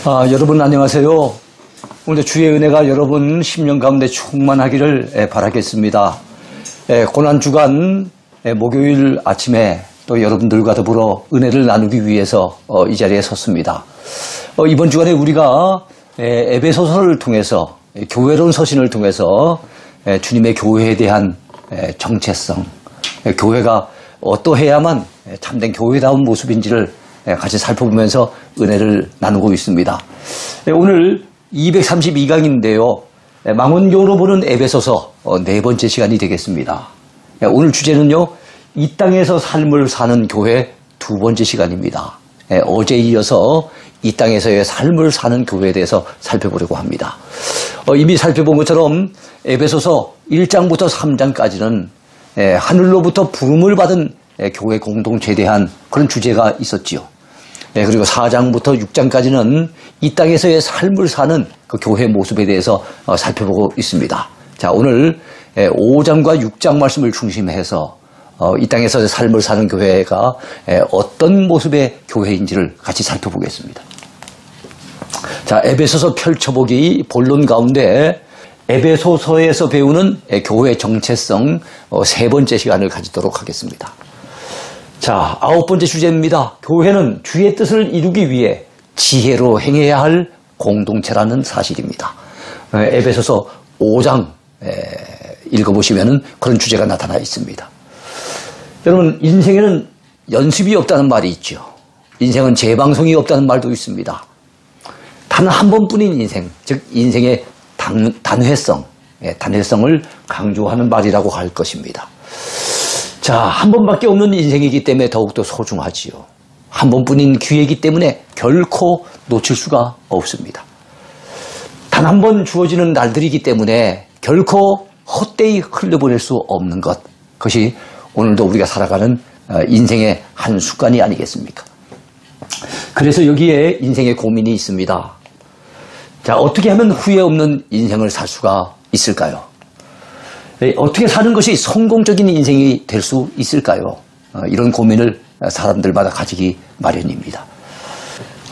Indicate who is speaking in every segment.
Speaker 1: 여러분 안녕하세요. 오늘 주의 은혜가 여러분 심령 가운데 충만하기를 바라겠습니다. 고난주간 목요일 아침에 또 여러분들과 더불어 은혜를 나누기 위해서 이 자리에 섰습니다. 이번 주간에 우리가 에베소서를 통해서 교회론 서신을 통해서 주님의 교회에 대한 정체성, 교회가 어떠해야만 참된 교회다운 모습인지를 같이 살펴보면서 은혜를 나누고 있습니다. 오늘 232강인데요. 망원경으로 보는 에베소서 네 번째 시간이 되겠습니다. 오늘 주제는요, 이 땅에서 삶을 사는 교회 두 번째 시간입니다. 어제에 이어서 이 땅에서의 삶을 사는 교회에 대해서 살펴보려고 합니다. 이미 살펴본 것처럼 에베소서 1장부터 3장까지는 하늘로부터 부름을 받은 교회 공동체에 대한 그런 주제가 있었지요. 그리고 4장부터 6장까지는 이 땅에서의 삶을 사는 그 교회 모습에 대해서 살펴보고 있습니다. 자, 오늘 5장과 6장 말씀을 중심해서 이 땅에서의 삶을 사는 교회가 어떤 모습의 교회인지를 같이 살펴보겠습니다. 자, 에베소서 펼쳐보기 본론 가운데 에베소서에서 배우는 교회 정체성 세 번째 시간을 가지도록 하겠습니다. 자, 9번째 주제입니다. 교회는 주의 뜻을 이루기 위해 지혜로 행해야 할 공동체라는 사실입니다. 에베소서 5장 읽어보시면 그런 주제가 나타나 있습니다. 여러분, 인생에는 연습이 없다는 말이 있죠. 인생은 재방송이 없다는 말도 있습니다. 단 한 번뿐인 인생, 즉 인생의 단회성을 강조하는 말이라고 할 것입니다. 자, 한 번밖에 없는 인생이기 때문에 더욱더 소중하지요. 한 번뿐인 기회이기 때문에 결코 놓칠 수가 없습니다. 단 한 번 주어지는 날들이기 때문에 결코 헛되이 흘려보낼 수 없는 것, 그것이 오늘도 우리가 살아가는 인생의 한 습관이 아니겠습니까? 그래서 여기에 인생의 고민이 있습니다. 자, 어떻게 하면 후회 없는 인생을 살 수가 있을까요? 어떻게 사는 것이 성공적인 인생이 될 수 있을까요? 이런 고민을 사람들마다 가지기 마련입니다.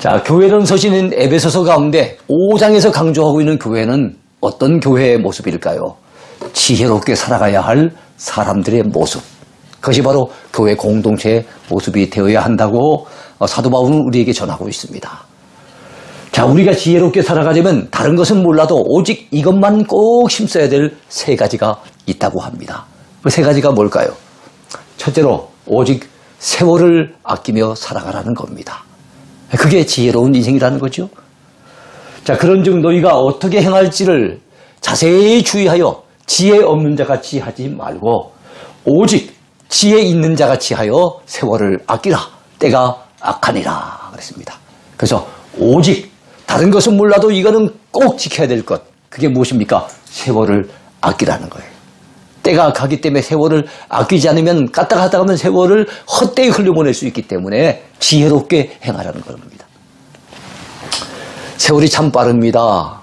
Speaker 1: 자, 교회론 서신인 에베소서 가운데 5장에서 강조하고 있는 교회는 어떤 교회의 모습일까요? 지혜롭게 살아가야 할 사람들의 모습. 그것이 바로 교회 공동체의 모습이 되어야 한다고 사도 바울은 우리에게 전하고 있습니다. 자, 우리가 지혜롭게 살아가려면 다른 것은 몰라도 오직 이것만 꼭 힘써야 될 세 가지가 있다고 합니다. 그 세 가지가 뭘까요? 첫째로 오직 세월을 아끼며 살아가라는 겁니다. 그게 지혜로운 인생이라는 거죠. 자, 그런즉 너희가 어떻게 행할지를 자세히 주의하여 지혜 없는 자같이 하지 말고 오직 지혜 있는 자같이 하여 세월을 아끼라. 때가 악하니라 그랬습니다. 그래서 오직 다른 것은 몰라도 이거는 꼭 지켜야 될 것. 그게 무엇입니까? 세월을 아끼라는 거예요. 때가 가기 때문에 세월을 아끼지 않으면 까딱하다 가면 세월을 헛되이 흘려보낼 수 있기 때문에 지혜롭게 행하라는 겁니다. 세월이 참 빠릅니다.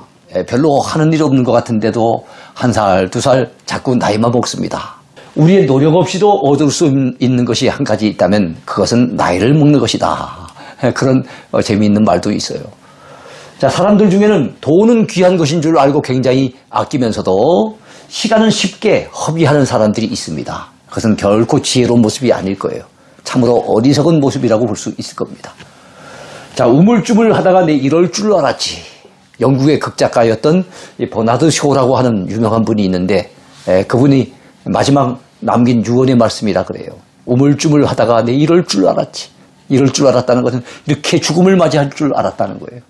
Speaker 1: 별로 하는 일 없는 것 같은데도 한 살, 두 살 자꾸 나이만 먹습니다. 우리의 노력 없이도 얻을 수 있는 것이 한 가지 있다면 그것은 나이를 먹는 것이다. 그런 재미있는 말도 있어요. 자, 사람들 중에는 돈은 귀한 것인 줄 알고 굉장히 아끼면서도 시간은 쉽게 허비하는 사람들이 있습니다. 그것은 결코 지혜로운 모습이 아닐 거예요. 참으로 어리석은 모습이라고 볼 수 있을 겁니다. 자, 우물쭈물 하다가 내 이럴 줄 알았지. 영국의 극작가였던 버나드 쇼라고 하는 유명한 분이 있는데 그분이 마지막 남긴 유언의 말씀이라 그래요. 우물쭈물 하다가 내 이럴 줄 알았지. 이럴 줄 알았다는 것은 이렇게 죽음을 맞이할 줄 알았다는 거예요.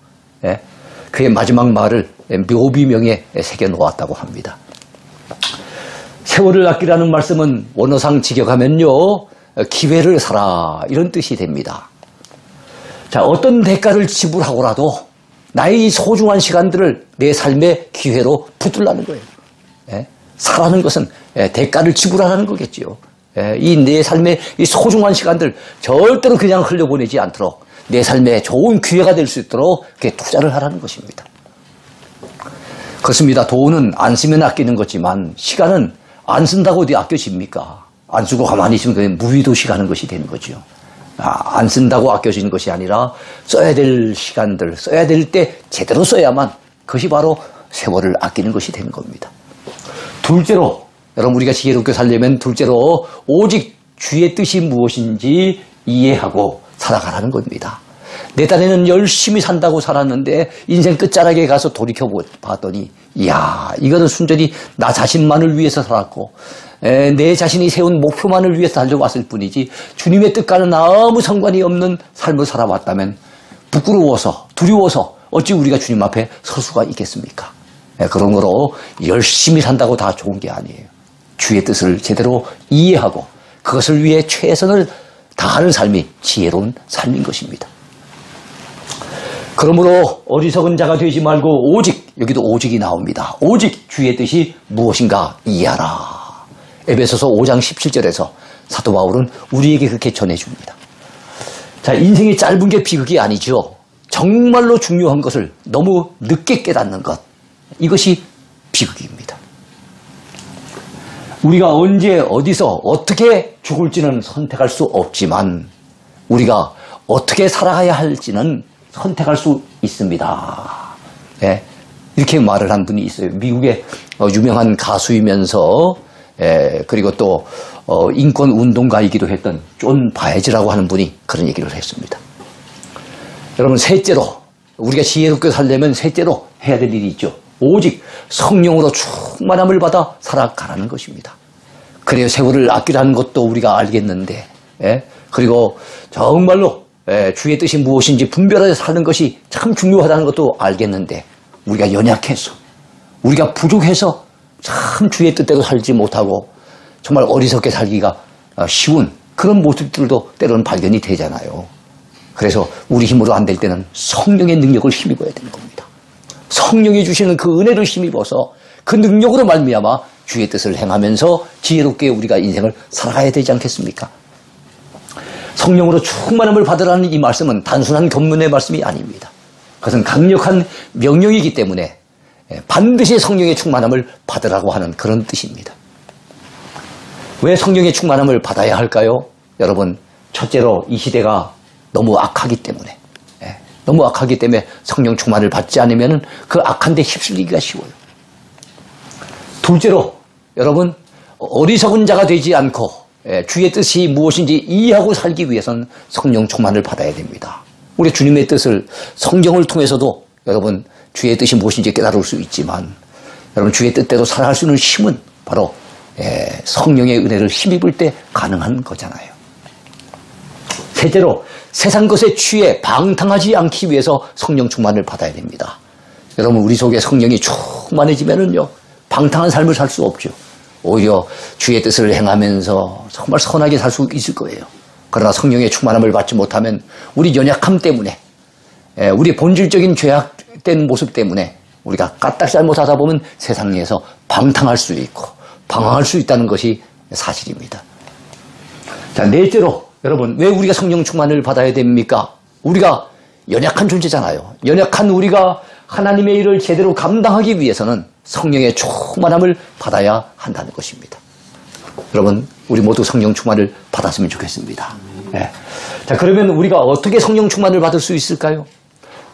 Speaker 1: 그의 마지막 말을 묘비명에 새겨놓았다고 합니다. 세월을 아끼라는 말씀은 원어상 직역하면요, 기회를 사라 이런 뜻이 됩니다. 자, 어떤 대가를 지불하고라도 나의 소중한 시간들을 내 삶의 기회로 붙들라는 거예요. 사라는 것은 대가를 지불하라는 거겠지요. 이 내 삶의 이 소중한 시간들 절대로 그냥 흘려보내지 않도록 내 삶에 좋은 기회가 될 수 있도록 그렇게 투자를 하라는 것입니다. 그렇습니다. 돈은 안 쓰면 아끼는 거지만 시간은 안 쓴다고 어디 아껴집니까? 안 쓰고 가만히 있으면 그냥 무의도시 가는 것이 되는 거죠. 안 쓴다고 아껴지는 것이 아니라 써야 될 시간들, 써야 될 때 제대로 써야만 그것이 바로 세월을 아끼는 것이 되는 겁니다. 둘째로, 여러분 우리가 지혜롭게 살려면 둘째로 오직 주의 뜻이 무엇인지 이해하고 살아가라는 겁니다. 내 딴에는 열심히 산다고 살았는데 인생 끝자락에 가서 돌이켜봤더니 이야, 이거는 순전히 나 자신만을 위해서 살았고 내 자신이 세운 목표만을 위해서 달려왔을 뿐이지 주님의 뜻과는 아무 상관이 없는 삶을 살아왔다면 부끄러워서 두려워서 어찌 우리가 주님 앞에 설 수가 있겠습니까? 그런 거로 열심히 산다고 다 좋은 게 아니에요. 주의 뜻을 제대로 이해하고 그것을 위해 최선을 다하는 삶이 지혜로운 삶인 것입니다. 그러므로 어리석은 자가 되지 말고 오직, 여기도 오직이 나옵니다. 오직 주의 뜻이 무엇인가 이해하라. 에베소서 5장 17절에서 사도 바울은 우리에게 그렇게 전해줍니다. 자, 인생이 짧은 게 비극이 아니죠. 정말로 중요한 것을 너무 늦게 깨닫는 것, 이것이 비극입니다. 우리가 언제 어디서 어떻게 죽을지는 선택할 수 없지만 우리가 어떻게 살아가야 할지는 선택할 수 있습니다. 네, 이렇게 말을 한 분이 있어요. 미국의 유명한 가수이면서 그리고 또 인권 운동가이기도 했던 존 바에즈라고 하는 분이 그런 얘기를 했습니다. 여러분, 셋째로 우리가 지혜롭게 살려면 셋째로 해야 될 일이 있죠. 오직 성령으로 충만함을 받아 살아가라는 것입니다. 그래야 세월을 아끼라는 것도 우리가 알겠는데, 그리고 정말로 주의 뜻이 무엇인지 분별해서 사는 것이 참 중요하다는 것도 알겠는데, 우리가 연약해서, 우리가 부족해서 참 주의 뜻대로 살지 못하고 정말 어리석게 살기가 쉬운 그런 모습들도 때로는 발견이 되잖아요. 그래서 우리 힘으로 안 될 때는 성령의 능력을 힘입어야 되는 겁니다. 성령이 주시는 그 은혜를 힘입어서 그 능력으로 말미암아 주의 뜻을 행하면서 지혜롭게 우리가 인생을 살아가야 되지 않겠습니까? 성령으로 충만함을 받으라는 이 말씀은 단순한 견문의 말씀이 아닙니다. 그것은 강력한 명령이기 때문에 반드시 성령의 충만함을 받으라고 하는 그런 뜻입니다. 왜 성령의 충만함을 받아야 할까요? 여러분, 첫째로 이 시대가 너무 악하기 때문에, 너무 악하기 때문에 성령 충만을 받지 않으면 그 악한 데 휩쓸리기가 쉬워요. 둘째로, 여러분, 어리석은 자가 되지 않고 주의 뜻이 무엇인지 이해하고 살기 위해서는 성령 충만을 받아야 됩니다. 우리 주님의 뜻을 성경을 통해서도 여러분 주의 뜻이 무엇인지 깨달을 수 있지만 여러분 주의 뜻대로 살아갈 수 있는 힘은 바로 성령의 은혜를 힘입을 때 가능한 거잖아요. 셋째로 세상 것에 취해 방탕하지 않기 위해서 성령 충만을 받아야 됩니다. 여러분 우리 속에 성령이 충만해지면은요 방탕한 삶을 살 수 없죠. 오히려 주의 뜻을 행하면서 정말 선하게 살 수 있을 거예요. 그러나 성령의 충만함을 받지 못하면 우리 연약함 때문에 우리 본질적인 죄악된 모습 때문에 우리가 까딱 잘못하다 보면 세상에서 방탕할 수 있고 방황할 수 있다는 것이 사실입니다. 자, 넷째로 여러분 왜 우리가 성령 충만을 받아야 됩니까? 우리가 연약한 존재잖아요. 연약한 우리가 하나님의 일을 제대로 감당하기 위해서는 성령의 충만함을 받아야 한다는 것입니다. 여러분 우리 모두 성령 충만을 받았으면 좋겠습니다. 네. 자, 그러면 우리가 어떻게 성령 충만을 받을 수 있을까요?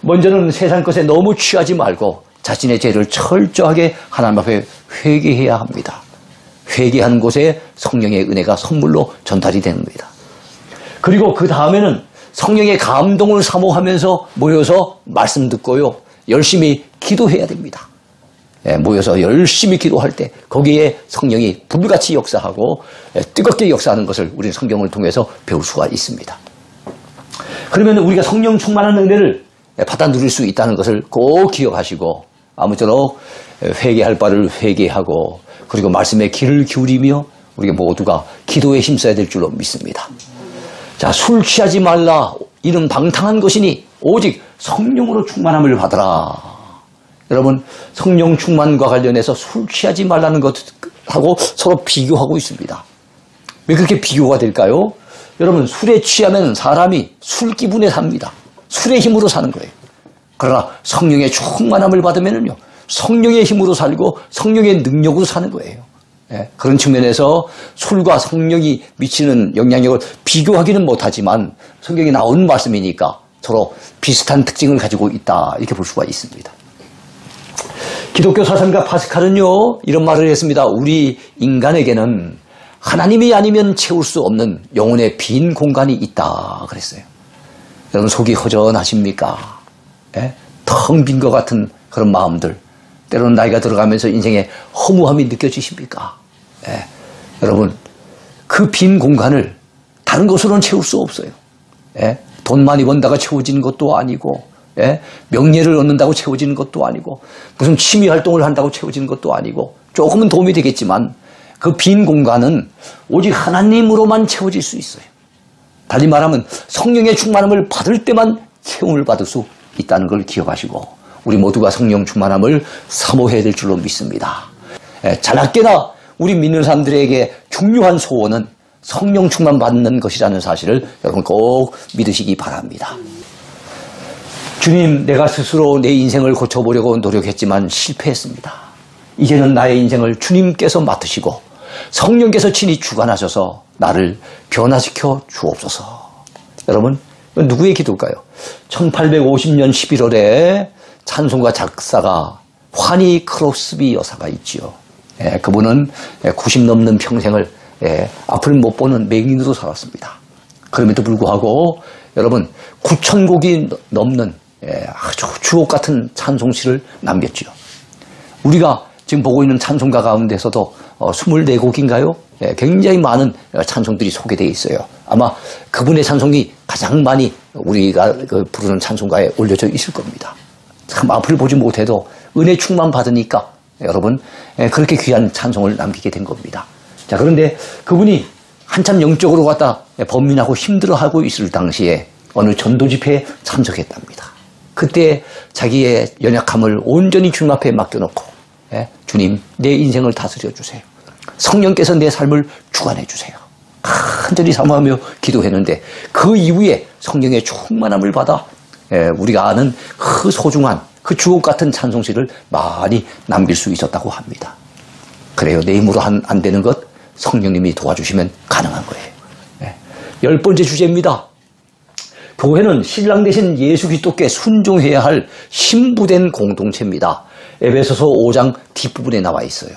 Speaker 1: 먼저는 세상 것에 너무 취하지 말고 자신의 죄를 철저하게 하나님 앞에 회개해야 합니다. 회개하는 곳에 성령의 은혜가 선물로 전달이 됩니다. 그리고 그 다음에는 성령의 감동을 사모하면서 모여서 말씀 듣고요. 열심히 기도해야 됩니다. 모여서 열심히 기도할 때 거기에 성령이 불같이 역사하고 뜨겁게 역사하는 것을 우리는 성경을 통해서 배울 수가 있습니다. 그러면 우리가 성령 충만한 은혜를 받아 누릴 수 있다는 것을 꼭 기억하시고 아무쪼록 회개할 바를 회개하고 그리고 말씀에 귀를 기울이며 우리가 모두가 기도에 힘써야 될 줄로 믿습니다. 자, 술 취하지 말라. 이는 방탕한 것이니 오직 성령으로 충만함을 받으라. 여러분 성령 충만과 관련해서 술 취하지 말라는 것하고 서로 비교하고 있습니다. 왜 그렇게 비교가 될까요? 여러분 술에 취하면 사람이 술 기분에 삽니다. 술의 힘으로 사는 거예요. 그러나 성령의 충만함을 받으면요 성령의 힘으로 살고 성령의 능력으로 사는 거예요. 그런 측면에서 술과 성령이 미치는 영향력을 비교하기는 못하지만 성경에 나온 말씀이니까 서로 비슷한 특징을 가지고 있다 이렇게 볼 수가 있습니다. 기독교 사상가 파스칼은요 이런 말을 했습니다. 우리 인간에게는 하나님이 아니면 채울 수 없는 영혼의 빈 공간이 있다 그랬어요. 여러분 속이 허전하십니까? 텅 빈 것 같은 그런 마음들, 때로는 나이가 들어가면서 인생의 허무함이 느껴지십니까? 여러분 그 빈 공간을 다른 것으로는 채울 수 없어요. 돈 많이 번다가 채워지는 것도 아니고 명예를 얻는다고 채워지는 것도 아니고 무슨 취미 활동을 한다고 채워지는 것도 아니고 조금은 도움이 되겠지만 그 빈 공간은 오직 하나님으로만 채워질 수 있어요. 달리 말하면 성령의 충만함을 받을 때만 채움을 받을 수 있다는 걸 기억하시고 우리 모두가 성령 충만함을 사모해야 될 줄로 믿습니다. 자나깨나 우리 믿는 사람들에게 중요한 소원은 성령 충만 받는 것이라는 사실을 여러분 꼭 믿으시기 바랍니다. 주님, 내가 스스로 내 인생을 고쳐보려고 노력했지만 실패했습니다. 이제는 나의 인생을 주님께서 맡으시고 성령께서 친히 주관하셔서 나를 변화시켜 주옵소서. 여러분, 이건 누구의 기도일까요? 1850년 11월에 찬송가 작사가 환희 크로스비 여사가 있지요. 그분은 90 넘는 평생을 앞을 못 보는 맹인으로 살았습니다. 그럼에도 불구하고 여러분 9,000곡이 넘는 아주 주옥 같은 찬송시를 남겼지요. 우리가 지금 보고 있는 찬송가 가운데서도 24곡인가요? 굉장히 많은 찬송들이 소개되어 있어요. 아마 그분의 찬송이 가장 많이 우리가 부르는 찬송가에 올려져 있을 겁니다. 참 앞을 보지 못해도 은혜 충만 받으니까 여러분 그렇게 귀한 찬송을 남기게 된 겁니다. 자, 그런데 그분이 한참 영적으로 갖다 번민하고 힘들어하고 있을 당시에 어느 전도 집회에 참석했답니다. 그때 자기의 연약함을 온전히 주님 앞에 맡겨놓고 주님, 내 인생을 다스려 주세요. 성령께서 내 삶을 주관해 주세요. 간절히 사모하며 기도했는데 그 이후에 성령의 충만함을 받아 우리가 아는 그 소중한 그 주옥 같은 찬송시를 많이 남길 수 있었다고 합니다. 그래요. 내 힘으로 안 되는 것 성령님이 도와주시면 가능한 거예요. 10번째 주제입니다. 교회는 신랑 되신 예수 그리스도께 순종해야 할 신부된 공동체입니다. 에베소서 5장 뒷부분에 나와 있어요.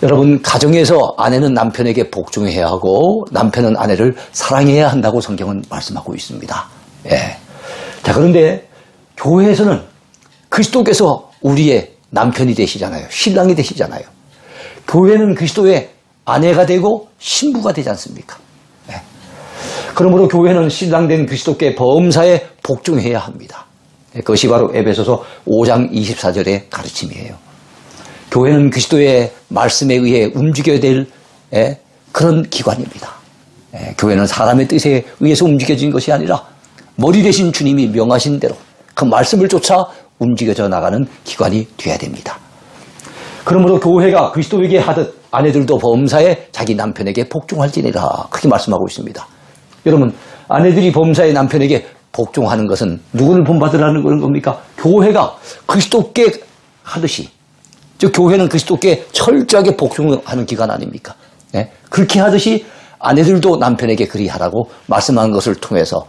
Speaker 1: 여러분, 가정에서 아내는 남편에게 복종해야 하고 남편은 아내를 사랑해야 한다고 성경은 말씀하고 있습니다. 자, 그런데 교회에서는 그리스도께서 우리의 남편이 되시잖아요. 신랑이 되시잖아요. 교회는 그리스도의 아내가 되고 신부가 되지 않습니까? 그러므로 교회는 신랑된 그리스도께 범사에 복종해야 합니다. 그것이 바로 에베소서 5장 24절의 가르침이에요. 교회는 그리스도의 말씀에 의해 움직여야 될 그런 기관입니다. 교회는 사람의 뜻에 의해서 움직여진 것이 아니라 머리 되신 주님이 명하신 대로 그 말씀을 쫓아 움직여져 나가는 기관이 되어야 됩니다. 그러므로 교회가 그리스도에게 하듯 아내들도 범사에 자기 남편에게 복종할지니라 그렇게 말씀하고 있습니다. 여러분, 아내들이 범사에 남편에게 복종하는 것은 누구를 본받으라는 그런 겁니까? 교회가 그리스도께 하듯이, 즉 교회는 그리스도께 철저하게 복종하는 기관 아닙니까? 그렇게 하듯이 아내들도 남편에게 그리하라고 말씀한 것을 통해서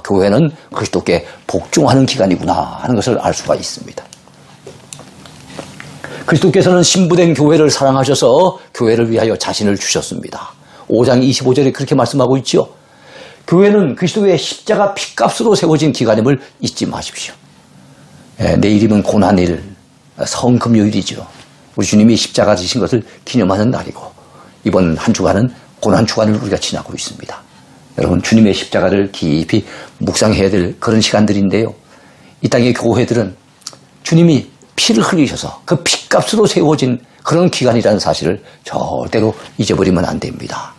Speaker 1: 교회는 그리스도께 복종하는 기관이구나 하는 것을 알 수가 있습니다. 그리스도께서는 신부된 교회를 사랑하셔서 교회를 위하여 자신을 주셨습니다. 5장 25절에 그렇게 말씀하고 있죠. 교회는 그리스도의 십자가 피값으로 세워진 기관임을 잊지 마십시오. 내일이면 고난일, 성금요일이죠. 우리 주님이 십자가 지신 것을 기념하는 날이고 이번 한 주간은 고난 주간을 우리가 지나고 있습니다. 여러분, 주님의 십자가를 깊이 묵상해야 될 그런 시간들인데요. 이 땅의 교회들은 주님이 피를 흘리셔서 그 피값으로 세워진 그런 기관이라는 사실을 절대로 잊어버리면 안 됩니다.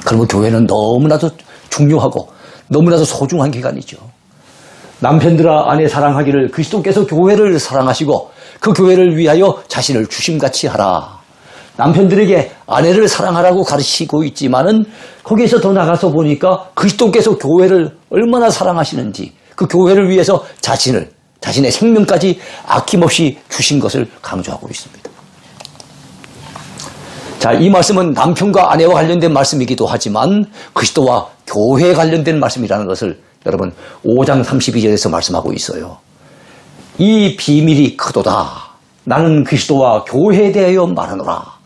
Speaker 1: 그러면 교회는 너무나도 중요하고 너무나도 소중한 기관이죠. 남편들아 아내 사랑하기를 그리스도께서 교회를 사랑하시고 그 교회를 위하여 자신을 주심같이 하라. 남편들에게 아내를 사랑하라고 가르치고 있지만은 거기에서 더 나가서 보니까 그리스도께서 교회를 얼마나 사랑하시는지 그 교회를 위해서 자신의 생명까지 아낌없이 주신 것을 강조하고 있습니다. 자, 이 말씀은 남편과 아내와 관련된 말씀이기도 하지만 그리스도와 교회에 관련된 말씀이라는 것을 여러분 5장 32절에서 말씀하고 있어요. 이 비밀이 크도다. 나는 그리스도와 교회에 대하여 말하노라.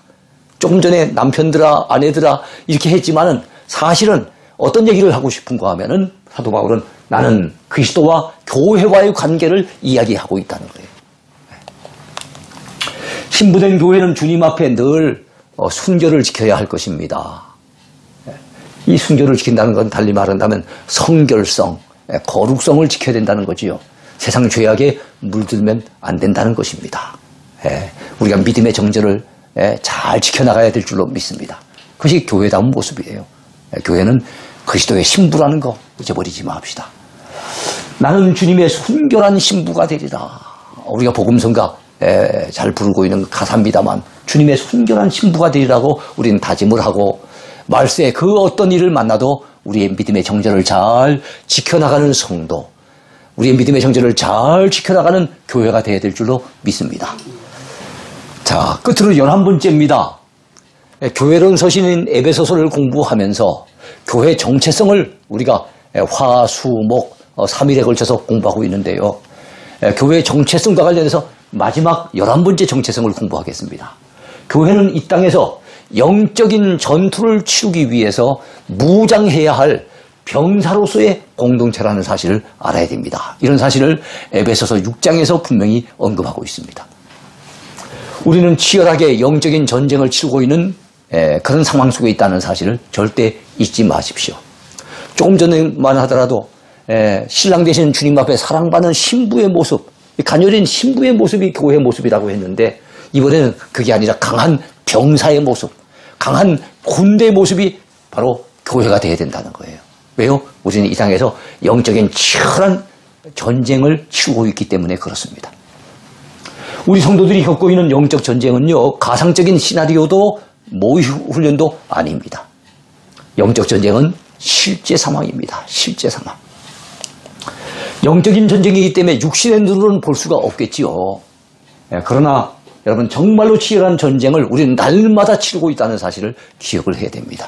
Speaker 1: 조금 전에 남편들아 아내들아 이렇게 했지만은 사실은 어떤 얘기를 하고 싶은가 하면은 사도 바울은 나는 그리스도와 교회와의 관계를 이야기하고 있다는 거예요. 신부된 교회는 주님 앞에 늘 순결을 지켜야 할 것입니다. 이 순결을 지킨다는 건 달리 말한다면 성결성, 거룩성을 지켜야 된다는 거지요. 세상 죄악에 물들면 안 된다는 것입니다. 우리가 믿음의 정절을 잘 지켜나가야 될 줄로 믿습니다. 그것이 교회다운 모습이에요. 교회는 그리스도의 신부라는 거 잊어버리지 맙시다. 나는 주님의 순결한 신부가 되리라. 우리가 복음성가 잘 부르고 있는 가사입니다만 주님의 순결한 신부가 되리라고 우리는 다짐을 하고 말세 그 어떤 일을 만나도 우리의 믿음의 정절을 잘 지켜나가는 성도, 우리의 믿음의 정절을 잘 지켜나가는 교회가 되어야 될 줄로 믿습니다. 자, 끝으로 11번째입니다. 교회론 서신인 에베소서를 공부하면서 교회 정체성을 우리가 화, 수, 목 3일에 걸쳐서 공부하고 있는데요. 교회의 정체성과 관련해서 마지막 11번째 정체성을 공부하겠습니다. 교회는 이 땅에서 영적인 전투를 치르기 위해서 무장해야 할 병사로서의 공동체라는 사실을 알아야 됩니다. 이런 사실을 에베소서 6장에서 분명히 언급하고 있습니다. 우리는 치열하게 영적인 전쟁을 치르고 있는 그런 상황 속에 있다는 사실을 절대 잊지 마십시오. 조금 전에만 하더라도 신랑 되신 주님 앞에 사랑받는 신부의 모습, 가녀린 신부의 모습이 교회의 모습이라고 했는데 이번에는 그게 아니라 강한 병사의 모습, 강한 군대의 모습이 바로 교회가 되어야 된다는 거예요. 왜요? 우리는 이 땅에서 영적인 치열한 전쟁을 치르고 있기 때문에 그렇습니다. 우리 성도들이 겪고 있는 영적 전쟁은요, 가상적인 시나리오도 모의 훈련도 아닙니다. 영적 전쟁은 실제 상황입니다. 실제 상황. 영적인 전쟁이기 때문에 육신의 눈으로는 볼 수가 없겠지요. 그러나 여러분 정말로 치열한 전쟁을 우리는 날마다 치르고 있다는 사실을 기억을 해야 됩니다.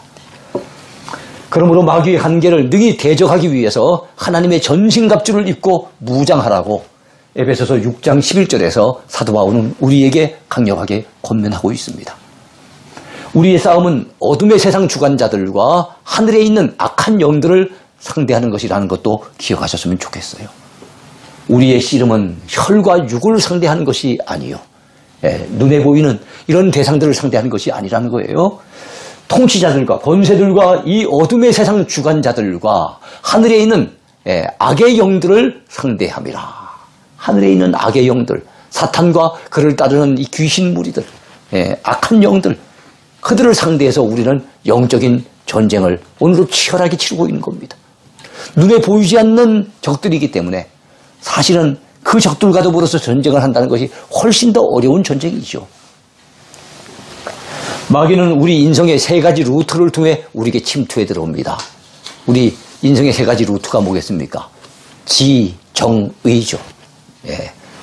Speaker 1: 그러므로 마귀의 한계를 능히 대적하기 위해서 하나님의 전신갑주를 입고 무장하라고 에베소서 6장 11절에서 사도 바울은 우리에게 강력하게 권면하고 있습니다. 우리의 싸움은 어둠의 세상 주관자들과 하늘에 있는 악한 영들을 상대하는 것이라는 것도 기억하셨으면 좋겠어요. 우리의 씨름은 혈과 육을 상대하는 것이 아니요. 눈에 보이는 이런 대상들을 상대하는 것이 아니라는 거예요. 통치자들과 권세들과 이 어둠의 세상 주관자들과 하늘에 있는 악의 영들을 상대함이라. 하늘에 있는 악의 영들, 사탄과 그를 따르는 이 귀신 무리들, 악한 영들, 그들을 상대해서 우리는 영적인 전쟁을 오늘도 치열하게 치르고 있는 겁니다. 눈에 보이지 않는 적들이기 때문에 사실은 그 적들과 더불어서 전쟁을 한다는 것이 훨씬 더 어려운 전쟁이죠. 마귀는 우리 인생의 세 가지 루트를 통해 우리에게 침투해 들어옵니다. 우리 인생의 세 가지 루트가 뭐겠습니까? 지, 정, 의죠.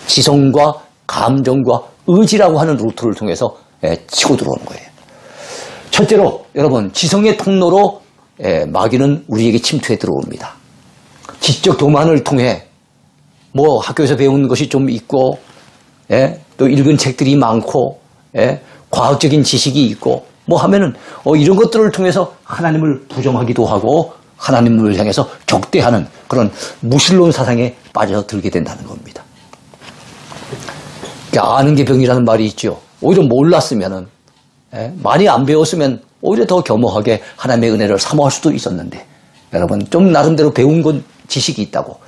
Speaker 1: 지성과 감정과 의지라고 하는 루트를 통해서 치고 들어오는 거예요. 첫째로 여러분 지성의 통로로 마귀는 우리에게 침투해 들어옵니다. 지적 교만을 통해 뭐 학교에서 배운 것이 좀 있고 또 읽은 책들이 많고 과학적인 지식이 있고 뭐 하면은 이런 것들을 통해서 하나님을 부정하기도 하고 하나님을 향해서 적대하는 그런 무신론 사상에 빠져들게 된다는 겁니다. 그러니까 아는 게 병이라는 말이 있죠. 오히려 몰랐으면은 많이 안 배웠으면 오히려 더 겸허하게 하나님의 은혜를 사모할 수도 있었는데 여러분 좀 나름대로 배운 건 지식이 있다고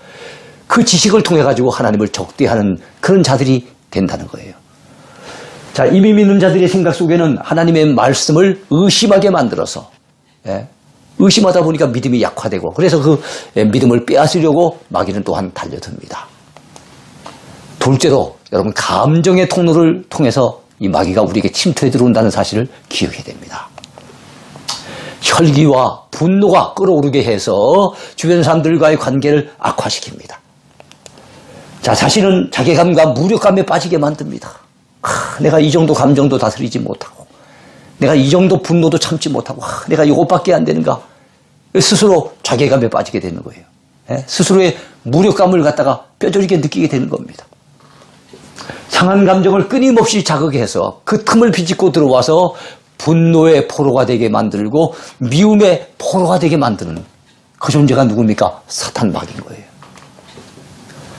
Speaker 1: 그 지식을 통해 가지고 하나님을 적대하는 그런 자들이 된다는 거예요. 자, 이미 믿는 자들의 생각 속에는 하나님의 말씀을 의심하게 만들어서 의심하다 보니까 믿음이 약화되고 그래서 그 믿음을 빼앗으려고 마귀는 또한 달려듭니다. 둘째로 여러분 감정의 통로를 통해서 이 마귀가 우리에게 침투해 들어온다는 사실을 기억해야 됩니다. 혈기와 분노가 끌어오르게 해서 주변 사람들과의 관계를 악화시킵니다. 자, 자신은 자괴감과 무력감에 빠지게 만듭니다. 내가 이 정도 감정도 다스리지 못하고 내가 이 정도 분노도 참지 못하고 내가 이것밖에 안 되는가. 스스로 자괴감에 빠지게 되는 거예요. 스스로의 무력감을 갖다가 뼈저리게 느끼게 되는 겁니다. 상한 감정을 끊임없이 자극해서 그 틈을 비집고 들어와서 분노의 포로가 되게 만들고 미움의 포로가 되게 만드는 그 존재가 누굽니까? 사탄 마귀인 거예요.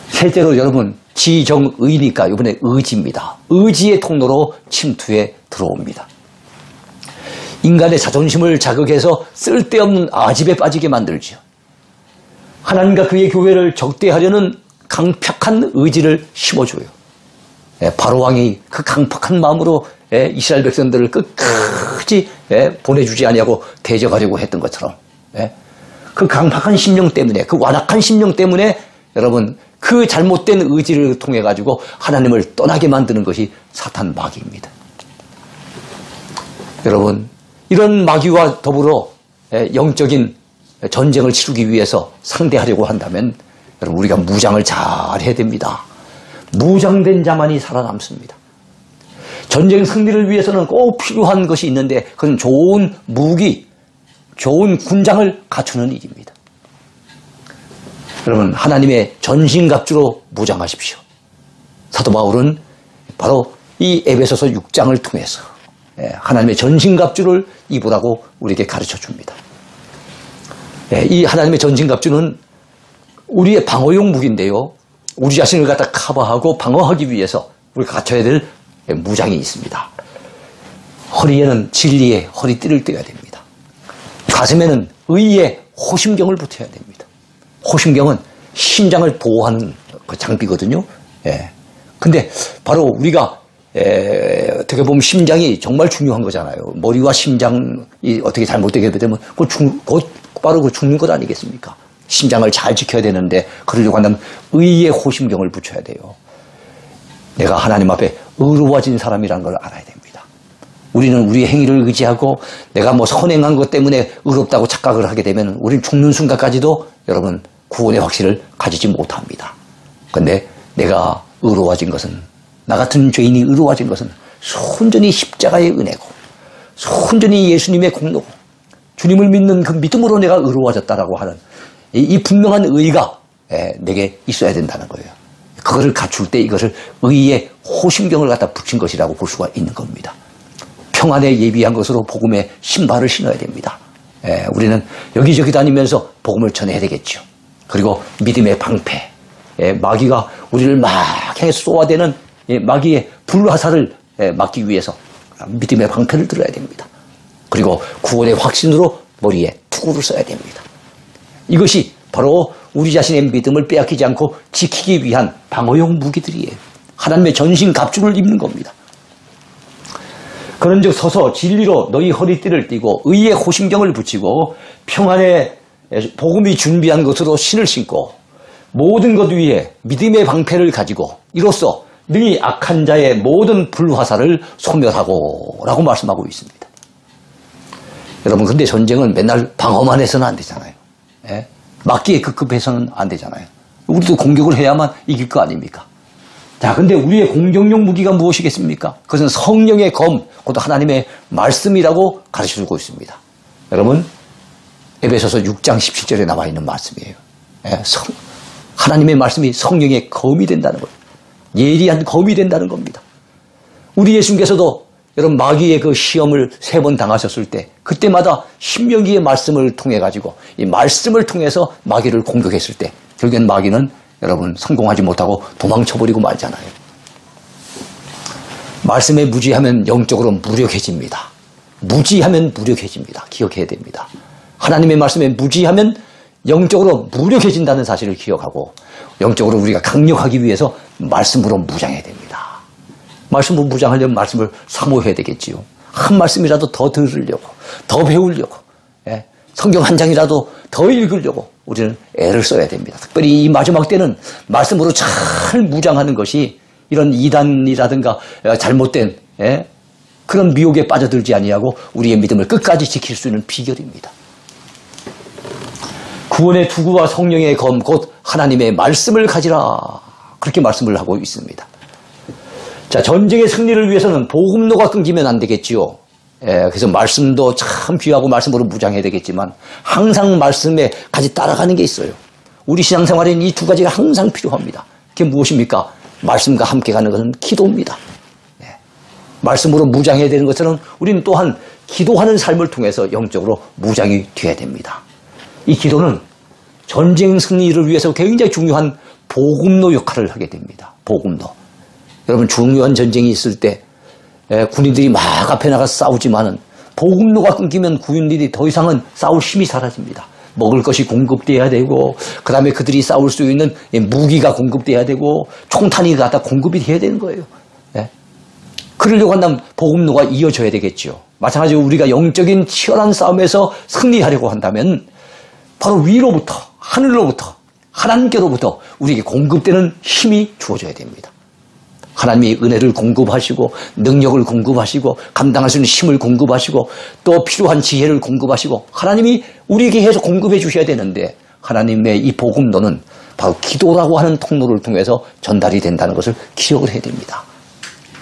Speaker 1: 셋째로 여러분, 지정의니까 이번에 의지입니다. 의지의 통로로 침투에 들어옵니다. 인간의 자존심을 자극해서 쓸데없는 아집에 빠지게 만들죠. 하나님과 그의 교회를 적대하려는 강팍한 의지를 심어줘요. 바로왕이 그 강팍한 마음으로 이스라엘 백성들을 끝까지 보내주지 아니하고 대적하려고 했던 것처럼 그 강팍한 심령 때문에, 그 완악한 심령 때문에 여러분 그 잘못된 의지를 통해 가지고 하나님을 떠나게 만드는 것이 사탄 마귀입니다. 여러분, 이런 마귀와 더불어 영적인 전쟁을 치르기 위해서 상대하려고 한다면 여러분 우리가 무장을 잘 해야 됩니다. 무장된 자만이 살아남습니다. 전쟁 승리를 위해서는 꼭 필요한 것이 있는데 그건 좋은 무기, 좋은 군장을 갖추는 일입니다. 여러분, 하나님의 전신갑주로 무장하십시오. 사도 바울은 바로 이 에베소서 6장을 통해서 하나님의 전신갑주를 입으라고 우리에게 가르쳐 줍니다. 이 하나님의 전신갑주는 우리의 방어용 무기인데요. 우리 자신을 갖다 커버하고 방어하기 위해서 우리가 갖춰야 될 무장이 있습니다. 허리에는 진리의 허리띠를 떼야 됩니다. 가슴에는 의의 호심경을 붙여야 됩니다. 호심경은 심장을 보호하는 그 장비거든요. 근데 바로 우리가 어떻게 보면 심장이 정말 중요한 거잖아요. 머리와 심장이 어떻게 잘못되게 되면 곧바로 죽는 것 아니겠습니까? 심장을 잘 지켜야 되는데 그러려고 한다면 의의 호심경을 붙여야 돼요. 내가 하나님 앞에 의로워진 사람이라는 걸 알아야 됩니다. 우리는 우리의 행위를 의지하고 내가 뭐 선행한 것 때문에 의롭다고 착각을 하게 되면 우리는 죽는 순간까지도 여러분 구원의 확신을 가지지 못합니다. 그런데 내가 의로워진 것은, 나 같은 죄인이 의로워진 것은 순전히 십자가의 은혜고 순전히 예수님의 공로고 주님을 믿는 그 믿음으로 내가 의로워졌다라고 하는 이 분명한 의의가 내게 있어야 된다는 거예요. 그거를 갖출 때 이것을 의의 호심경을 갖다 붙인 것이라고 볼 수가 있는 겁니다. 평안에 예비한 것으로 복음의 신발을 신어야 됩니다. 우리는 여기저기 다니면서 복음을 전해야 되겠죠. 그리고 믿음의 방패, 마귀가 우리를 막 향해서 쏘아대는 마귀의 불화살을 막기 위해서 믿음의 방패를 들어야 됩니다. 그리고 구원의 확신으로 머리에 투구를 써야 됩니다. 이것이 바로 우리 자신의 믿음을 빼앗기지 않고 지키기 위한 방어용 무기들이에요. 하나님의 전신 갑주를 입는 겁니다. 그런즉 서서 진리로 너희 허리띠를 띠고 의의 호심경을 붙이고 평안의 복음이 준비한 것으로 신을 신고 모든 것 위에 믿음의 방패를 가지고 이로써 능히 악한 자의 모든 불화살을 소멸하고 라고 말씀하고 있습니다. 여러분, 근데 전쟁은 맨날 방어만 해서는 안 되잖아요. 막기에 급급해서는 안 되잖아요. 우리도 공격을 해야만 이길 거 아닙니까? 자, 근데 우리의 공격용 무기가 무엇이겠습니까? 그것은 성령의 검, 그것도 하나님의 말씀이라고 가르쳐주고 있습니다. 여러분, 에베소서 6장 17절에 나와 있는 말씀이에요. 하나님의 말씀이 성령의 검이 된다는 거예요. 예리한 검이 된다는 겁니다. 우리 예수님께서도 여러분 마귀의 그 시험을 3번 당하셨을 때 그때마다 신명기의 말씀을 통해 가지고 이 말씀을 통해서 마귀를 공격했을 때 결국엔 마귀는 여러분 성공하지 못하고 도망쳐버리고 말잖아요. 말씀에 무지하면 영적으로 무력해집니다. 무지하면 무력해집니다. 기억해야 됩니다. 하나님의 말씀에 무지하면 영적으로 무력해진다는 사실을 기억하고 영적으로 우리가 강력하기 위해서 말씀으로 무장해야 됩니다. 말씀으로 무장하려면 말씀을 사모해야 되겠지요. 한 말씀이라도 더 들으려고, 더 배우려고, 성경 한 장이라도 더 읽으려고 우리는 애를 써야 됩니다. 특별히 이 마지막 때는 말씀으로 잘 무장하는 것이 이런 이단이라든가 잘못된 그런 미혹에 빠져들지 아니하고 우리의 믿음을 끝까지 지킬 수 있는 비결입니다. 구원의 투구와 성령의 검 곧 하나님의 말씀을 가지라 그렇게 말씀을 하고 있습니다. 자, 전쟁의 승리를 위해서는 복음로가 끊기면 안 되겠지요. 그래서 말씀도 참 귀하고 말씀으로 무장해야 되겠지만 항상 말씀에 같이 따라가는 게 있어요. 우리 신앙생활에는 이 두 가지가 항상 필요합니다. 그게 무엇입니까? 말씀과 함께 가는 것은 기도입니다. 말씀으로 무장해야 되는 것처럼 우리는 또한 기도하는 삶을 통해서 영적으로 무장이 되어야 됩니다. 이 기도는 전쟁 승리를 위해서 굉장히 중요한 보급로 역할을 하게 됩니다. 보급로. 여러분 중요한 전쟁이 있을 때 군인들이 막 앞에 나가서 싸우지만은 보급로가 끊기면 군인들이 더 이상은 싸울 힘이 사라집니다. 먹을 것이 공급돼야 되고 그 다음에 그들이 싸울 수 있는 무기가 공급돼야 되고 총탄이 갖다 공급이 돼야 되는 거예요. 그러려고 한다면 보급로가 이어져야 되겠죠. 마찬가지로 우리가 영적인 치열한 싸움에서 승리하려고 한다면 바로 위로부터 하늘로부터 하나님께로부터 우리에게 공급되는 힘이 주어져야 됩니다. 하나님이 은혜를 공급하시고 능력을 공급하시고 감당할 수 있는 힘을 공급하시고 또 필요한 지혜를 공급하시고 하나님이 우리에게 해서 공급해 주셔야 되는데 하나님의 이 복음론은 바로 기도라고 하는 통로를 통해서 전달이 된다는 것을 기억을 해야 됩니다.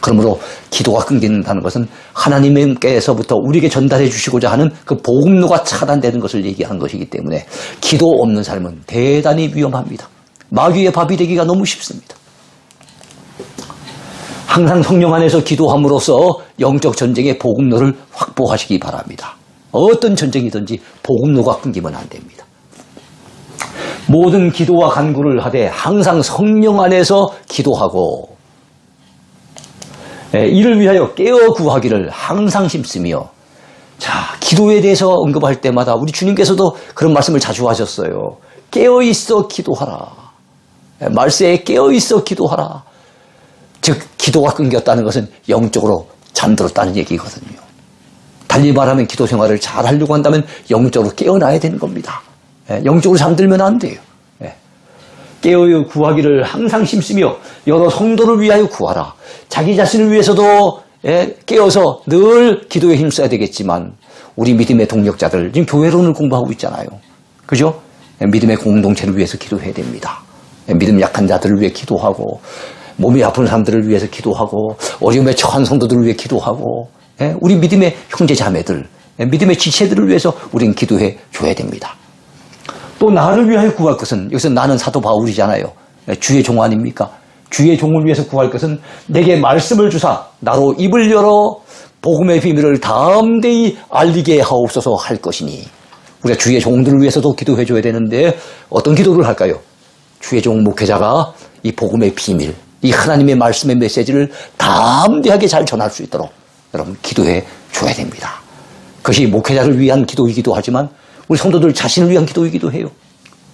Speaker 1: 그러므로 기도가 끊긴다는 것은 하나님께서부터 우리에게 전달해 주시고자 하는 그 복음로가 차단되는 것을 얘기하는 것이기 때문에 기도 없는 삶은 대단히 위험합니다. 마귀의 밥이 되기가 너무 쉽습니다. 항상 성령 안에서 기도함으로써 영적 전쟁의 복음로를 확보하시기 바랍니다. 어떤 전쟁이든지 복음로가 끊기면 안 됩니다. 모든 기도와 간구를 하되 항상 성령 안에서 기도하고 이를 위하여 깨어 구하기를 항상 힘쓰며. 자, 기도에 대해서 언급할 때마다 우리 주님께서도 그런 말씀을 자주 하셨어요. 깨어 있어 기도하라. 말세에 깨어 있어 기도하라. 즉 기도가 끊겼다는 것은 영적으로 잠들었다는 얘기거든요. 달리 말하면 기도 생활을 잘 하려고 한다면 영적으로 깨어나야 되는 겁니다. 영적으로 잠들면 안 돼요. 깨어 구하기를 항상 힘쓰며 여러 성도를 위하여 구하라. 자기 자신을 위해서도 깨어서 늘 기도에 힘써야 되겠지만 우리 믿음의 동력자들 지금 교회론을 공부하고 있잖아요. 그죠? 믿음의 공동체를 위해서 기도해야 됩니다. 믿음 약한 자들을 위해 기도하고 몸이 아픈 사람들을 위해서 기도하고 어려움에 처한 성도들을 위해 기도하고 우리 믿음의 형제 자매들, 믿음의 지체들을 위해서 우리는 기도해 줘야 됩니다. 또 나를 위하여 구할 것은 여기서 나는 사도 바울이잖아요. 주의 종 아닙니까? 주의 종을 위해서 구할 것은 내게 말씀을 주사 나로 입을 열어 복음의 비밀을 담대히 알리게 하옵소서 할 것이니. 우리가 주의 종들을 위해서도 기도해 줘야 되는데 어떤 기도를 할까요? 주의 종 목회자가 이 복음의 비밀, 이 하나님의 말씀의 메시지를 담대하게 잘 전할 수 있도록 여러분 기도해 줘야 됩니다. 그것이 목회자를 위한 기도이기도 하지만 우리 성도들 자신을 위한 기도이기도 해요.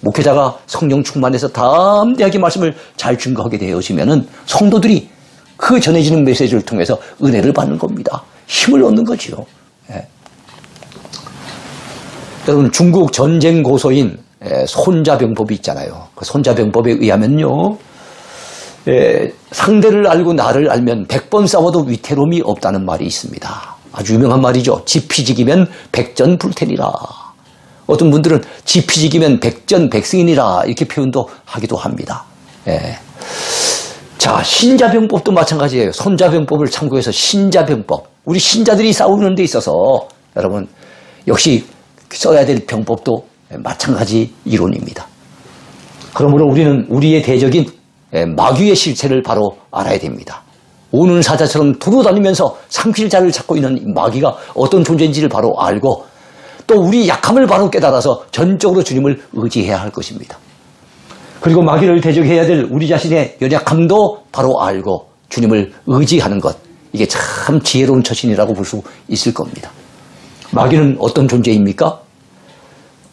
Speaker 1: 목회자가 성령 충만해서 담대하게 말씀을 잘 증거하게 되어지면은 성도들이 그 전해지는 메시지를 통해서 은혜를 받는 겁니다. 힘을 얻는 거지요. 여러분 중국 전쟁 고서인 손자병법이 있잖아요. 그 손자병법에 의하면요. 상대를 알고 나를 알면 100번 싸워도 위태로움이 없다는 말이 있습니다. 아주 유명한 말이죠. 지피지기면 백전불태니라. 어떤 분들은 지피지기면 백전백승이니라 이렇게 표현도 하기도 합니다. 자, 신자병법도 마찬가지예요. 손자병법을 참고해서 신자병법. 우리 신자들이 싸우는 데 있어서 여러분 역시 써야 될 병법도 마찬가지 이론입니다. 그러므로 우리는 우리의 대적인 마귀의 실체를 바로 알아야 됩니다. 오는 사자처럼 두루다니면서 상실자를 찾고 있는 마귀가 어떤 존재인지를 바로 알고 또 우리 약함을 바로 깨달아서 전적으로 주님을 의지해야 할 것입니다. 그리고 마귀를 대적해야 될 우리 자신의 연약함도 바로 알고 주님을 의지하는 것. 이게 참 지혜로운 처신이라고 볼 수 있을 겁니다. 마귀는 어떤 존재입니까?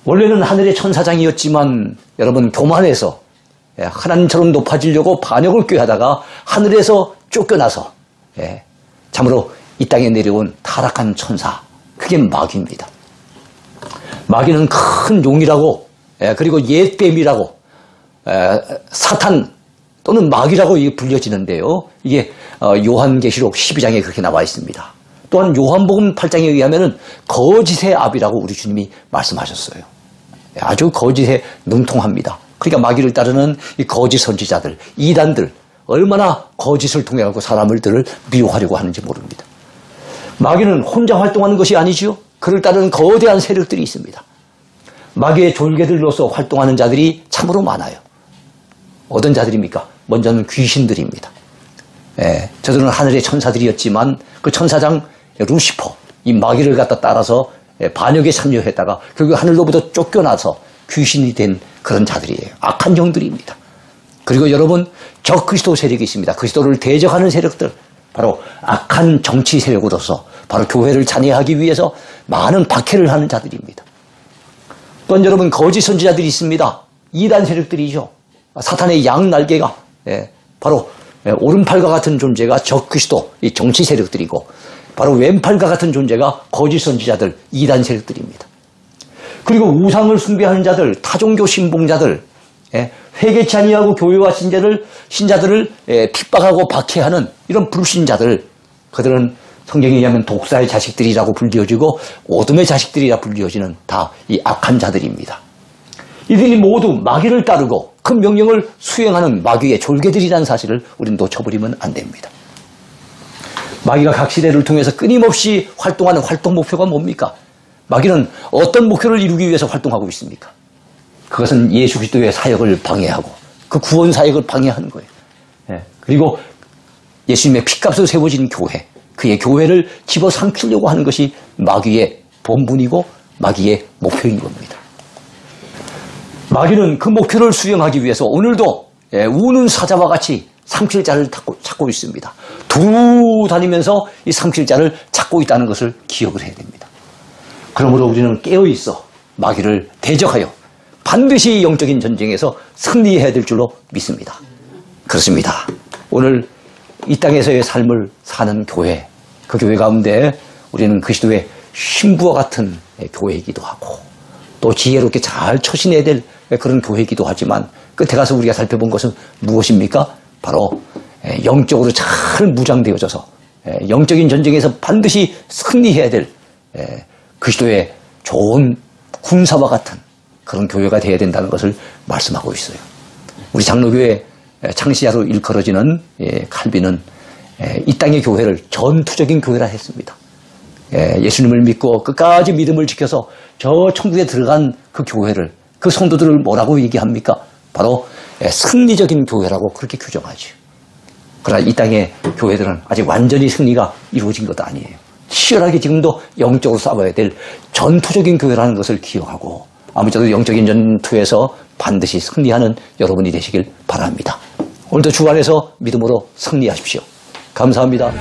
Speaker 1: 원래는 하늘의 천사장이었지만 여러분 교만해서 하나님처럼 높아지려고 반역을 꾀하다가 하늘에서 쫓겨나서 참으로 이 땅에 내려온 타락한 천사. 그게 마귀입니다. 마귀는 큰 용이라고 그리고 옛뱀이라고 사탄 또는 마귀라고 불려지는데요. 이게 요한계시록 12장에 그렇게 나와 있습니다. 또한 요한복음 8장에 의하면 거짓의 아비라고 우리 주님이 말씀하셨어요. 아주 거짓에 능통합니다. 그러니까 마귀를 따르는 이 거짓 선지자들, 이단들 얼마나 거짓을 통해 갖고 사람들을 미혹하려고 하는지 모릅니다. 마귀는 혼자 활동하는 것이 아니지요. 그를 따르는 거대한 세력들이 있습니다. 마귀의 졸개들로서 활동하는 자들이 참으로 많아요. 어떤 자들입니까? 먼저는 귀신들입니다. 저들은 하늘의 천사들이었지만 그 천사장 루시퍼, 이 마귀를 갖다 따라서 반역에 참여했다가 결국 하늘로부터 쫓겨나서 귀신이 된 그런 자들이에요. 악한 영들입니다. 그리고 여러분, 적그리스도 세력이 있습니다. 그리스도를 대적하는 세력들, 바로 악한 정치 세력으로서 바로 교회를 잔해하기 위해서 많은 박해를 하는 자들입니다. 또한 여러분, 거짓 선지자들이 있습니다. 이단 세력들이죠. 사탄의 양날개가 바로 오른팔과 같은 존재가 적그리스도, 이 정치 세력들이고, 바로 왼팔과 같은 존재가 거짓 선지자들, 이단 세력들입니다. 그리고 우상을 숭배하는 자들, 타종교 신봉자들, 회개치 아니하고 교회와 신자들을 핍박하고 박해하는 이런 불신자들, 그들은 성경에 의하면 독사의 자식들이라고 불리워지고 어둠의 자식들이라 불리워지는 다 이 악한 자들입니다. 이들이 모두 마귀를 따르고 그 명령을 수행하는 마귀의 졸개들이라는 사실을 우리는 놓쳐버리면 안 됩니다. 마귀가 각 시대를 통해서 끊임없이 활동하는 활동 목표가 뭡니까? 마귀는 어떤 목표를 이루기 위해서 활동하고 있습니까? 그것은 예수 그리스도의 사역을 방해하고 그 구원 사역을 방해하는 거예요. 그리고 예수님의 피값으로 세워진 교회, 그의 교회를 집어삼키려고 하는 것이 마귀의 본분이고 마귀의 목표인 겁니다. 마귀는 그 목표를 수행하기 위해서 오늘도 우는 사자와 같이 삼킬 자를 찾고 있습니다. 두루 다니면서 이 삼킬 자를 찾고 있다는 것을 기억을 해야 됩니다. 그러므로 우리는 깨어있어 마귀를 대적하여 반드시 영적인 전쟁에서 승리해야 될 줄로 믿습니다. 그렇습니다. 오늘 이 땅에서의 삶을 사는 교회, 그 교회 가운데 우리는 그리스도의 신부와 같은 교회이기도 하고 또 지혜롭게 잘 처신해야 될 그런 교회이기도 하지만 끝에 가서 우리가 살펴본 것은 무엇입니까? 바로 영적으로 잘 무장되어져서 영적인 전쟁에서 반드시 승리해야 될 그리스도의 좋은 군사와 같은 그런 교회가 되어야 된다는 것을 말씀하고 있어요. 우리 장로교회 창시자로 일컬어지는 칼빈은 이 땅의 교회를 전투적인 교회라 했습니다. 예수님을 믿고 끝까지 믿음을 지켜서 저 천국에 들어간 그 교회를, 그 성도들을 뭐라고 얘기합니까? 바로 승리적인 교회라고 그렇게 규정하죠. 그러나 이 땅의 교회들은 아직 완전히 승리가 이루어진 것도 아니에요. 치열하게 지금도 영적으로 싸워야 될 전투적인 교회라는 것을 기억하고 아무쪼록 영적인 전투에서 반드시 승리하는 여러분이 되시길 바랍니다. 오늘도 주 안에서 믿음으로 승리하십시오. 감사합니다.